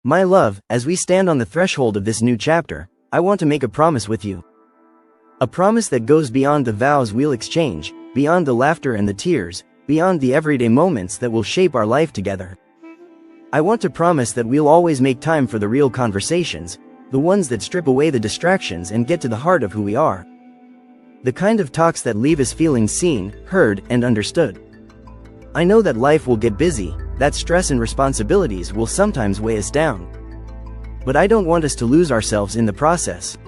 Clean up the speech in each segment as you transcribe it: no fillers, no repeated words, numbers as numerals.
My love, as we stand on the threshold of this new chapter, I want to make a promise with you. A promise that goes beyond the vows we'll exchange, beyond the laughter and the tears, beyond the everyday moments that will shape our life together. I want to promise that we'll always make time for the real conversations, the ones that strip away the distractions and get to the heart of who we are. The kind of talks that leave us feeling seen, heard, and understood. I know that life will get busy, that stress and responsibilities will sometimes weigh us down. But I don't want us to lose ourselves in the process.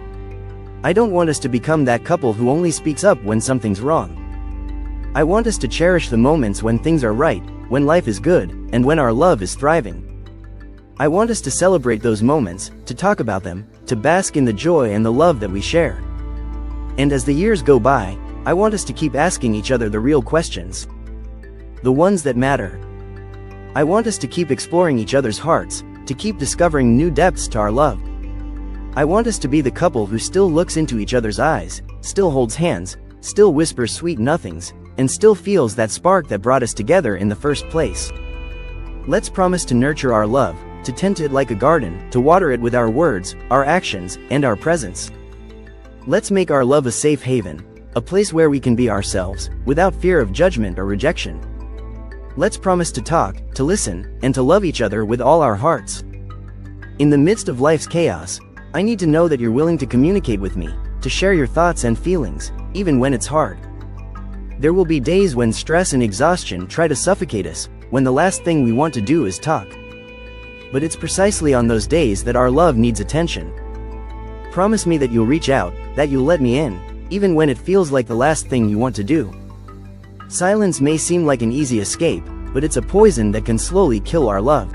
I don't want us to become that couple who only speaks up when something's wrong. I want us to cherish the moments when things are right, when life is good, and when our love is thriving. I want us to celebrate those moments, to talk about them, to bask in the joy and the love that we share. And as the years go by, I want us to keep asking each other the real questions. The ones that matter. I want us to keep exploring each other's hearts, to keep discovering new depths to our love. I want us to be the couple who still looks into each other's eyes, still holds hands, still whispers sweet nothings, and still feels that spark that brought us together in the first place. Let's promise to nurture our love, to tend it like a garden, to water it with our words, our actions, and our presence. Let's make our love a safe haven, a place where we can be ourselves, without fear of judgment or rejection. Let's promise to talk, to listen, and to love each other with all our hearts. In the midst of life's chaos, I need to know that you're willing to communicate with me, to share your thoughts and feelings, even when it's hard. There will be days when stress and exhaustion try to suffocate us, when the last thing we want to do is talk. But it's precisely on those days that our love needs attention. Promise me that you'll reach out, that you'll let me in, even when it feels like the last thing you want to do. Silence may seem like an easy escape, but it's a poison that can slowly kill our love.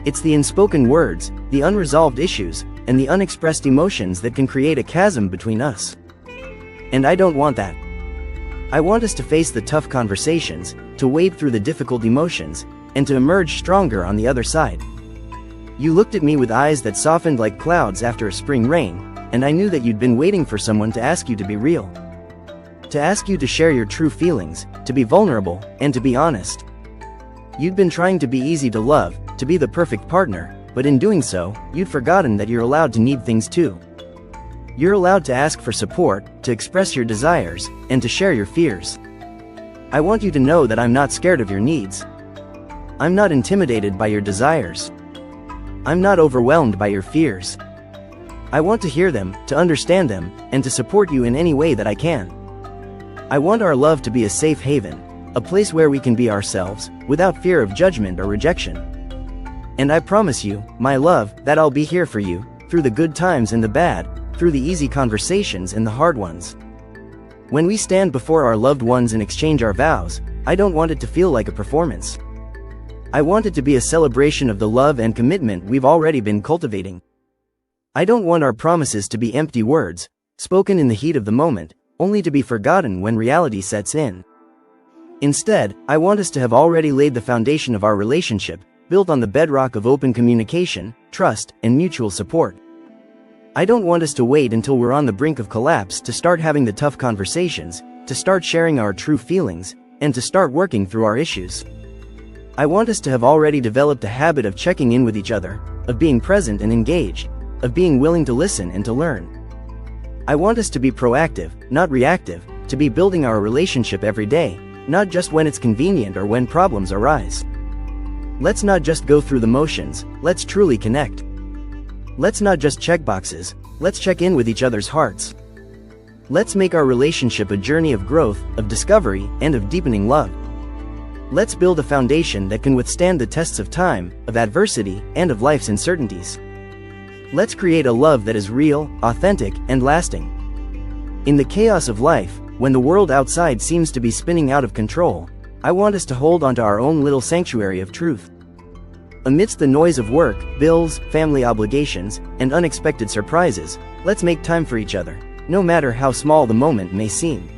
It's the unspoken words, the unresolved issues, and the unexpressed emotions that can create a chasm between us. And I don't want that. I want us to face the tough conversations, to wade through the difficult emotions, and to emerge stronger on the other side. You looked at me with eyes that softened like clouds after a spring rain, and I knew that you'd been waiting for someone to ask you to be real. To ask you to share your true feelings, to be vulnerable, and to be honest. You'd been trying to be easy to love, to be the perfect partner, but in doing so, you'd forgotten that you're allowed to need things too. You're allowed to ask for support, to express your desires, and to share your fears. I want you to know that I'm not scared of your needs. I'm not intimidated by your desires. I'm not overwhelmed by your fears. I want to hear them, to understand them, and to support you in any way that I can. I want our love to be a safe haven, a place where we can be ourselves, without fear of judgment or rejection. And I promise you, my love, that I'll be here for you, through the good times and the bad, through the easy conversations and the hard ones. When we stand before our loved ones and exchange our vows, I don't want it to feel like a performance. I want it to be a celebration of the love and commitment we've already been cultivating. I don't want our promises to be empty words, spoken in the heat of the moment, only to be forgotten when reality sets in. Instead, I want us to have already laid the foundation of our relationship, built on the bedrock of open communication, trust, and mutual support. I don't want us to wait until we're on the brink of collapse to start having the tough conversations, to start sharing our true feelings, and to start working through our issues. I want us to have already developed a habit of checking in with each other, of being present and engaged, of being willing to listen and to learn. I want us to be proactive, not reactive, to be building our relationship every day, not just when it's convenient or when problems arise. Let's not just go through the motions, let's truly connect. Let's not just check boxes, let's check in with each other's hearts. Let's make our relationship a journey of growth, of discovery, and of deepening love. Let's build a foundation that can withstand the tests of time, of adversity, and of life's uncertainties. Let's create a love that is real, authentic, and lasting. In the chaos of life, when the world outside seems to be spinning out of control, I want us to hold onto our own little sanctuary of truth. Amidst the noise of work, bills, family obligations, and unexpected surprises, let's make time for each other, no matter how small the moment may seem.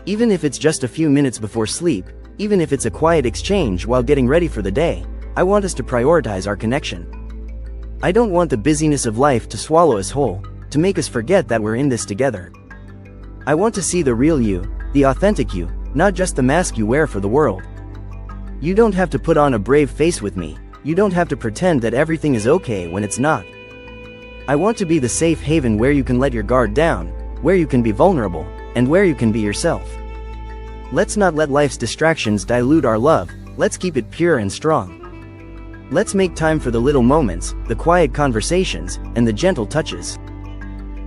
Even if it's just a few minutes before sleep, even if it's a quiet exchange while getting ready for the day, I want us to prioritize our connection. I don't want the busyness of life to swallow us whole, to make us forget that we're in this together. I want to see the real you, the authentic you, not just the mask you wear for the world. You don't have to put on a brave face with me, You don't have to pretend that everything is okay when it's not. I want to be the safe haven where you can let your guard down, where you can be vulnerable, and where you can be yourself. Let's not let life's distractions dilute our love, let's keep it pure and strong. Let's make time for the little moments, the quiet conversations, and the gentle touches.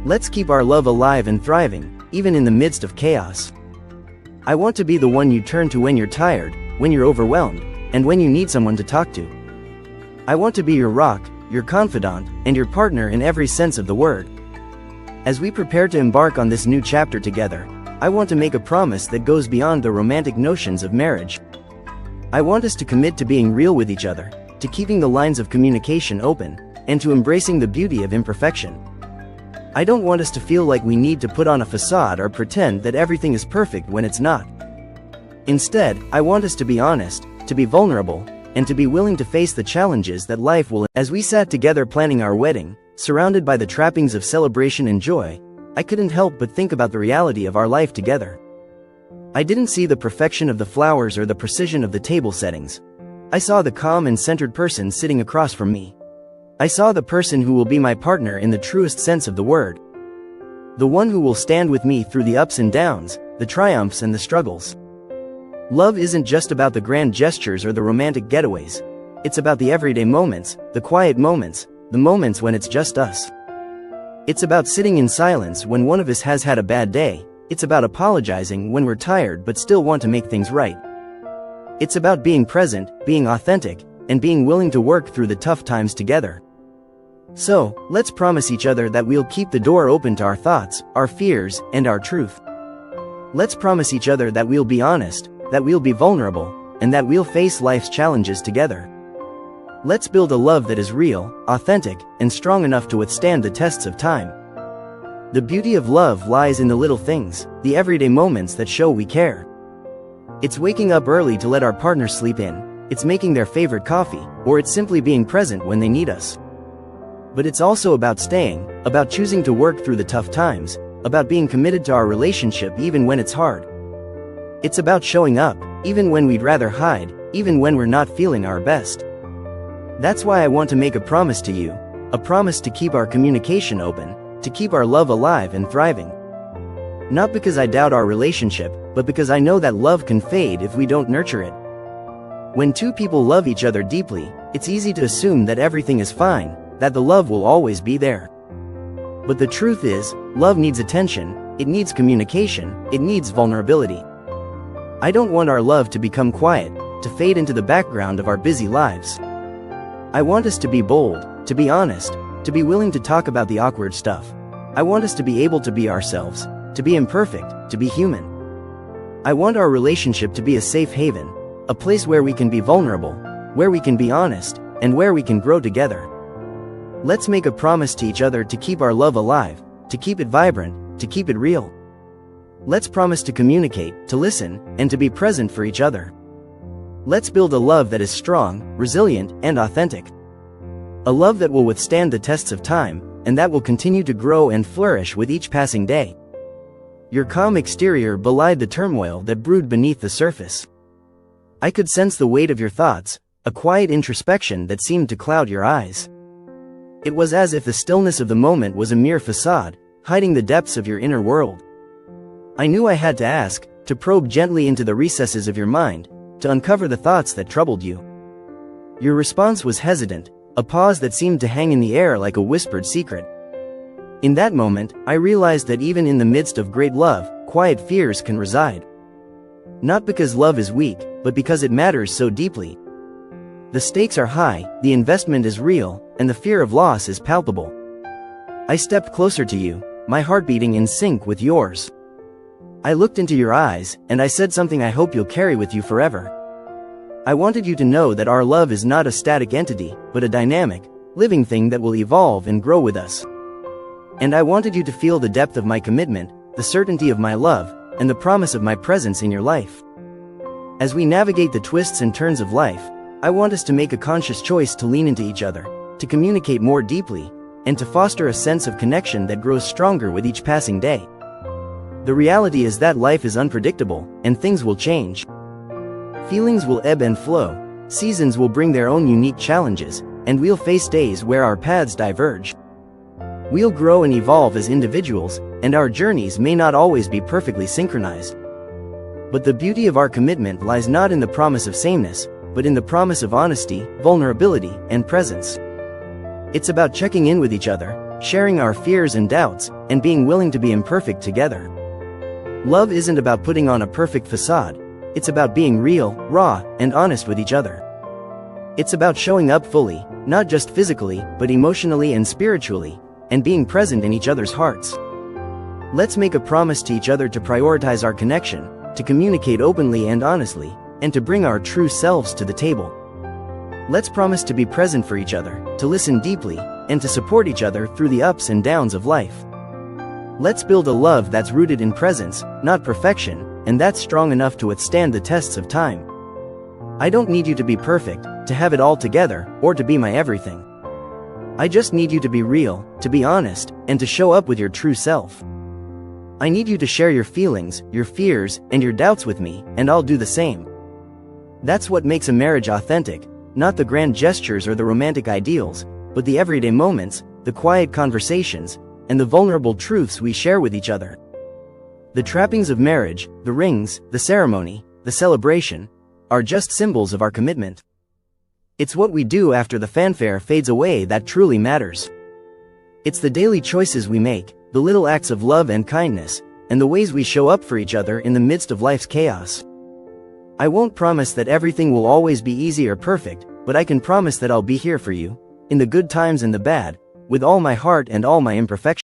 Let's keep our love alive and thriving, even in the midst of chaos. I want to be the one you turn to when you're tired, when you're overwhelmed, and when you need someone to talk to. I want to be your rock, your confidant, and your partner in every sense of the word. As we prepare to embark on this new chapter together, I want to make a promise that goes beyond the romantic notions of marriage. I want us to commit to being real with each other, to keeping the lines of communication open, and to embracing the beauty of imperfection. I don't want us to feel like we need to put on a facade or pretend that everything is perfect when it's not. Instead, I want us to be honest, to be vulnerable, and to be willing to face the challenges that life will. As we sat together planning our wedding, surrounded by the trappings of celebration and joy, I couldn't help but think about the reality of our life together. I didn't see the perfection of the flowers or the precision of the table settings. I saw the calm and centered person sitting across from me. I saw the person who will be my partner in the truest sense of the word. The one who will stand with me through the ups and downs, the triumphs and the struggles. Love isn't just about the grand gestures or the romantic getaways. It's about the everyday moments, the quiet moments, the moments when it's just us. It's about sitting in silence when one of us has had a bad day. It's about apologizing when we're tired but still want to make things right. It's about being present, being authentic, and being willing to work through the tough times together. So, let's promise each other that we'll keep the door open to our thoughts, our fears, and our truth. Let's promise each other that we'll be honest, that we'll be vulnerable, and that we'll face life's challenges together. Let's build a love that is real, authentic, and strong enough to withstand the tests of time. The beauty of love lies in the little things, the everyday moments that show we care. It's waking up early to let our partner sleep in, it's making their favorite coffee, or it's simply being present when they need us. But it's also about staying, about choosing to work through the tough times, about being committed to our relationship even when it's hard. It's about showing up, even when we'd rather hide, even when we're not feeling our best. That's why I want to make a promise to you, a promise to keep our communication open, to keep our love alive and thriving. Not because I doubt our relationship, but because I know that love can fade if we don't nurture it. When two people love each other deeply, it's easy to assume that everything is fine, that the love will always be there. But the truth is, love needs attention, it needs communication, it needs vulnerability. I don't want our love to become quiet, to fade into the background of our busy lives. I want us to be bold, to be honest, to be willing to talk about the awkward stuff. I want us to be able to be ourselves, to be imperfect, to be human. I want our relationship to be a safe haven, a place where we can be vulnerable, where we can be honest, and where we can grow together. Let's make a promise to each other to keep our love alive, to keep it vibrant, to keep it real. Let's promise to communicate, to listen, and to be present for each other. Let's build a love that is strong, resilient, and authentic. A love that will withstand the tests of time, and that will continue to grow and flourish with each passing day. Your calm exterior belied the turmoil that brewed beneath the surface. I could sense the weight of your thoughts, a quiet introspection that seemed to cloud your eyes. It was as if the stillness of the moment was a mere facade, hiding the depths of your inner world. I knew I had to ask, to probe gently into the recesses of your mind, to uncover the thoughts that troubled you. Your response was hesitant, a pause that seemed to hang in the air like a whispered secret. In that moment, I realized that even in the midst of great love, quiet fears can reside. Not because love is weak, but because it matters so deeply. The stakes are high, the investment is real, and the fear of loss is palpable. I stepped closer to you, my heart beating in sync with yours. I looked into your eyes, and I said something I hope you'll carry with you forever. I wanted you to know that our love is not a static entity, but a dynamic, living thing that will evolve and grow with us. And I wanted you to feel the depth of my commitment, the certainty of my love, and the promise of my presence in your life. As we navigate the twists and turns of life, I want us to make a conscious choice to lean into each other, to communicate more deeply, and to foster a sense of connection that grows stronger with each passing day. The reality is that life is unpredictable, and things will change. Feelings will ebb and flow, Seasons will bring their own unique challenges, and we'll face days where our paths diverge. We'll grow and evolve as individuals, and our journeys may not always be perfectly synchronized. But the beauty of our commitment lies not in the promise of sameness, but in the promise of honesty, vulnerability, and presence. It's about checking in with each other, sharing our fears and doubts, and being willing to be imperfect together. Love isn't about putting on a perfect facade, it's about being real, raw, and honest with each other. It's about showing up fully, not just physically, but emotionally and spiritually, and being present in each other's hearts. Let's make a promise to each other to prioritize our connection, to communicate openly and honestly, and to bring our true selves to the table. Let's promise to be present for each other, to listen deeply, and to support each other through the ups and downs of life. Let's build a love that's rooted in presence, not perfection, and that's strong enough to withstand the tests of time. I don't need you to be perfect, to have it all together, or to be my everything. I just need you to be real, to be honest, and to show up with your true self. I need you to share your feelings, your fears, and your doubts with me, and I'll do the same. That's what makes a marriage authentic, not the grand gestures or the romantic ideals, but the everyday moments, the quiet conversations, and the vulnerable truths we share with each other. The trappings of marriage, the rings, the ceremony, the celebration, are just symbols of our commitment. It's what we do after the fanfare fades away that truly matters. It's the daily choices we make, the little acts of love and kindness, and the ways we show up for each other in the midst of life's chaos. I won't promise that everything will always be easy or perfect, but I can promise that I'll be here for you, in the good times and the bad, with all my heart and all my imperfections.